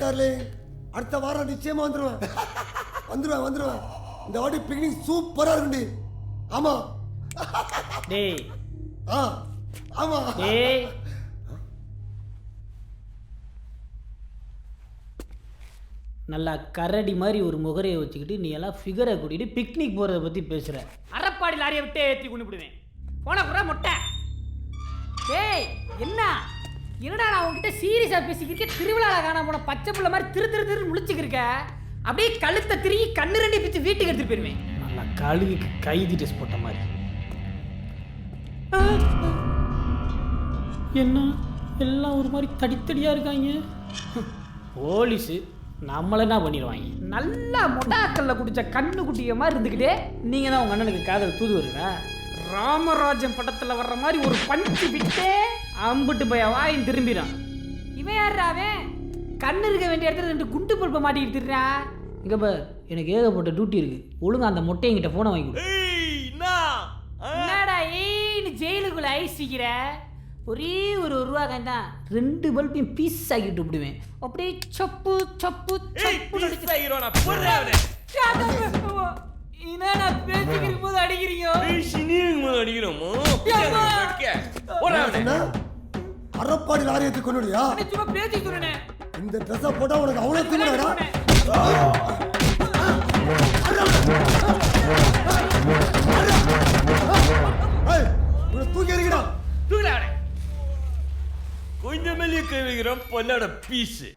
Darling, அடுத்த வாரம் நிச்சயமா வந்துருவேன். வந்துருவேன். இந்த வாட்டி பிக்னிக் சூப்பரா இருக்குண்டி. ஆமா டேய் ஆமா டேய் நல்லா கரடி மாதிரி ஒரு முகரையை வச்சுக்கிட்டு நீ எல்லாம் ஃபிகரை கூட்டிட்டு பிக்னிக் போகிறத பற்றி பேசுகிற. அரப்பாடி லாரியை விட்டே ஏற்றி கொண்டு விடுவேன். போன கூட மொட்டை. டேய் என்னடா நான் உங்ககிட்ட சீரியஸாக பேசிக்கிறேன். திருவிழாவில் காண போன பச்சை புள்ள மாதிரி திரு முழிச்சுக்கிருக்க. அப்படியே கழுத்தை திரும்பி கண்ணு ரெண்டி பிச்சு வீட்டுக்கு எடுத்துட்டு போயிருவேன். நல்லா கழுகுக்கு கைதி ட்ரெஸ் போட்ட மாதிரி. என்ன எல்லாம் ஒரு மாதிரி தடித்தடியாக இருக்காங்க. போலீஸு நம்மள என்ன பண்ணிடுவாங்க. நல்லா மொட்டாக்கல்ல குடிச்ச கண்ணு குட்டிய மாதிரி இருந்துக்கிட்டே நீங்கள் தான் உங்கள் அண்ணனுக்கு காதல் தூது வருங்க. ராமராஜன் படத்தில் வர்ற மாதிரி ஒரு பஞ்சு விட்டே அம்பிட்டு போய் வாயின் திரும்பிடான். இவன் யாராவே கண்ணு இருக்க வேண்டிய இடத்துல 2 குண்டு பல்பை மாட்டிக்கிட்டு திருறா. இங்கே பார், எனக்கு ஏகப்பட்ட டியூட்டி இருக்கு. ஒழுங்கா அந்த மொட்டை என்கிட்ட ஃபோனை வாங்கி கொடு. என்னடா ஏன்னு ஜெயிலுக்குள்ள ஐசிக்கிற. ஒரே ஒரு ரூபாய் தான் 2 பல்பையும் பீஸ் ஆகிட்டு விடுவேன். அப்படியே சப்பு என்ன பேசிக்கிற போது அடிக்கிறீங்க. அரப்பாடி லாரியத்தை கொண்டுடியா? சும்மா பேசிக்கிறேனே. இந்த ட்ரெஸ்ஸை போட்டா உனக்கு அவ்வளவு திமிரடா. தூக்கி எறிங்கடா. கொஞ்சம் மேலே கை வைக்கிறோம் பொண்ணோட பீஸ்.